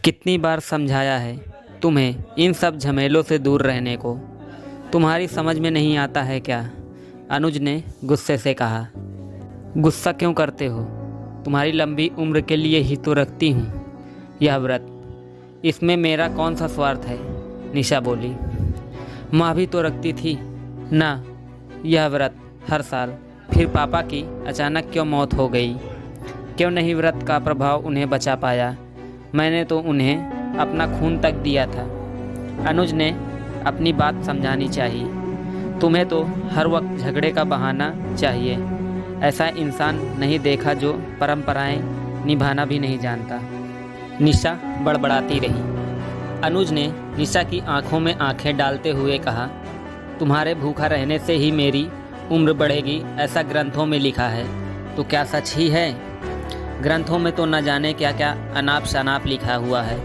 कितनी बार समझाया है तुम्हें इन सब झमेलों से दूर रहने को। तुम्हारी समझ में नहीं आता है क्या? अनुज ने गुस्से से कहा। गुस्सा क्यों करते हो? तुम्हारी लंबी उम्र के लिए ही तो रखती हूँ यह व्रत। इसमें मेरा कौन सा स्वार्थ है? निशा बोली। माँ भी तो रखती थी ना यह व्रत हर साल। फिर पापा की अचानक क्यों मौत हो गई? क्यों नहीं व्रत का प्रभाव उन्हें बचा पाया? मैंने तो उन्हें अपना खून तक दिया था। अनुज ने अपनी बात समझानी चाहिए। तुम्हें तो हर वक्त झगड़े का बहाना चाहिए। ऐसा इंसान नहीं देखा जो परंपराएं निभाना भी नहीं जानता। निशा बड़बड़ाती रही। अनुज ने निशा की आंखों में आंखें डालते हुए कहा, तुम्हारे भूखा रहने से ही मेरी उम्र बढ़ेगी ऐसा ग्रंथों में लिखा है, तो क्या सच ही है? ग्रंथों में तो न जाने क्या क्या अनाप शनाप लिखा हुआ है।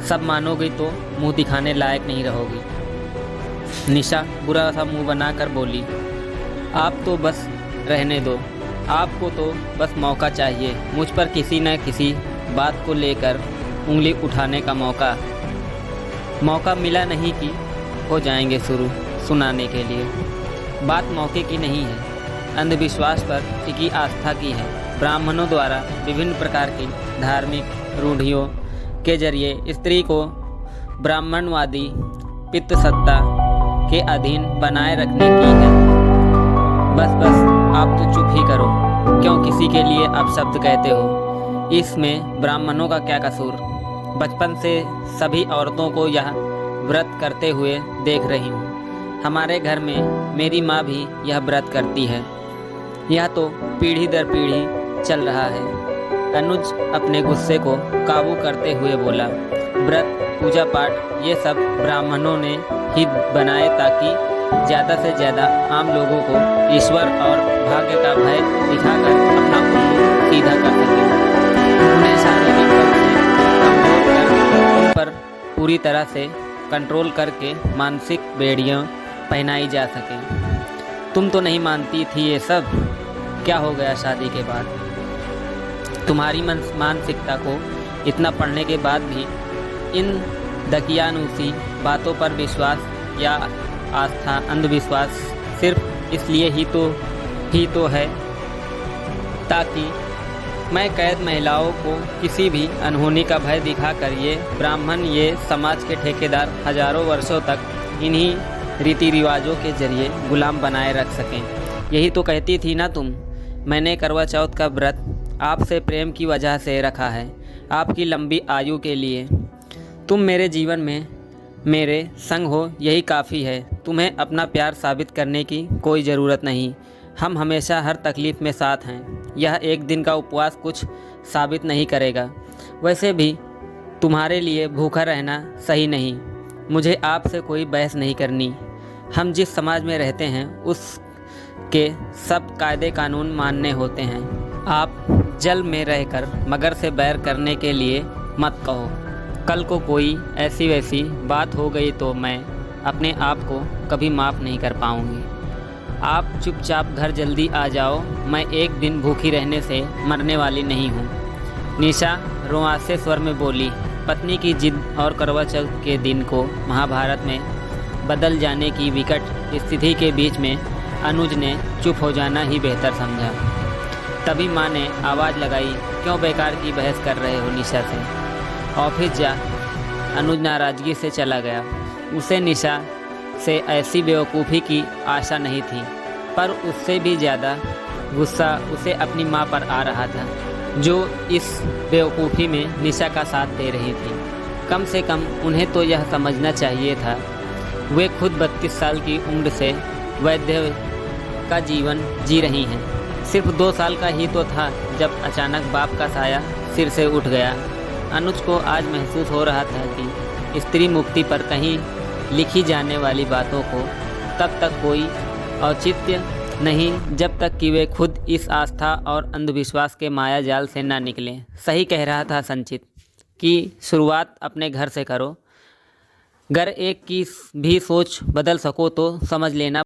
सब मानोगे तो मुंह दिखाने लायक नहीं रहोगी। निशा बुरा सा मुंह बनाकर बोली, आप तो बस रहने दो। आपको तो बस मौका चाहिए मुझ पर किसी न किसी बात को लेकर उंगली उठाने का मौका मिला नहीं कि हो जाएंगे शुरू सुनाने के लिए। बात मौके की नहीं है, अंधविश्वास पर टिकी आस्था की है। ब्राह्मणों द्वारा विभिन्न प्रकार की धार्मिक रूढ़ियों के जरिए स्त्री को ब्राह्मणवादी पितृसत्ता के अधीन बनाए रखने की है। बस आप तो चुप ही करो। क्यों किसी के लिए अपशब्द कहते हो? इसमें ब्राह्मणों का क्या कसूर? बचपन से सभी औरतों को यह व्रत करते हुए देख रही हूँ। हमारे घर में मेरी माँ भी यह व्रत करती है। यह तो पीढ़ी दर पीढ़ी चल रहा है। अनुज अपने गुस्से को काबू करते हुए बोला, व्रत पूजा पाठ ये सब ब्राह्मणों ने ही बनाए ताकि ज़्यादा से ज़्यादा आम लोगों को ईश्वर और भाग्य का भय दिखाकर अपना उल्लू सीधा कर सके। उन्हें शारीरिक रूप से कमजोर कर उन पर पूरी तरह से कंट्रोल करके मानसिक बेड़ियां पहनाई जा सके। तुम तो नहीं मानती थी ये सब। क्या हो गया शादी के बाद? तुम्हारी मानसिकता को इतना पढ़ने के बाद भी इन दकियानूसी बातों पर विश्वास या आस्था, अंधविश्वास सिर्फ इसलिए ही तो है ताकि मैं कैद महिलाओं को किसी भी अनहोनी का भय दिखाकर ये ब्राह्मण, ये समाज के ठेकेदार हजारों वर्षों तक इन्हीं रीति रिवाजों के जरिए गुलाम बनाए रख सकें। यही तो कहती थी ना तुम। मैंने करवा चौथ का व्रत आपसे प्रेम की वजह से रखा है, आपकी लंबी आयु के लिए। तुम मेरे जीवन में मेरे संग हो यही काफ़ी है। तुम्हें अपना प्यार साबित करने की कोई ज़रूरत नहीं। हम हमेशा हर तकलीफ़ में साथ हैं। यह एक दिन का उपवास कुछ साबित नहीं करेगा। वैसे भी तुम्हारे लिए भूखा रहना सही नहीं। मुझे आपसे कोई बहस नहीं करनी। हम जिस समाज में रहते हैं उसके सब कायदे कानून मानने होते हैं। आप जल में रहकर मगर से बैर करने के लिए मत कहो। कल को कोई ऐसी वैसी बात हो गई तो मैं अपने आप को कभी माफ़ नहीं कर पाऊंगी। आप चुपचाप घर जल्दी आ जाओ। मैं एक दिन भूखी रहने से मरने वाली नहीं हूँ। निशा रोआसे स्वर में बोली। पत्नी की जिद और करवा चौथ के दिन को महाभारत में बदल जाने की विकट स्थिति के बीच में अनुज ने चुप हो जाना ही बेहतर समझा। तभी माँ ने आवाज़ लगाई, क्यों बेकार की बहस कर रहे हो निशा से? ऑफिस जा। अनुज नाराज़गी से चला गया। उसे निशा से ऐसी बेवकूफ़ी की आशा नहीं थी, पर उससे भी ज़्यादा गुस्सा उसे अपनी माँ पर आ रहा था, जो इस बेवकूफ़ी में निशा का साथ दे रही थी। कम से कम उन्हें तो यह समझना चाहिए था वे खुद 32 साल की उम्र से वैद्य का जीवन जी रही हैं। सिर्फ 2 साल का ही तो था जब अचानक बाप का साया सिर से उठ गया। अनुज को आज महसूस हो रहा था कि स्त्री मुक्ति पर कहीं लिखी जाने वाली बातों को तब तक कोई औचित्य नहीं जब तक कि वे खुद इस आस्था और अंधविश्वास के माया जाल से ना निकलें। सही कह रहा था संचित कि शुरुआत अपने घर से करो। अगर एक की भी सोच बदल सको तो समझ लेना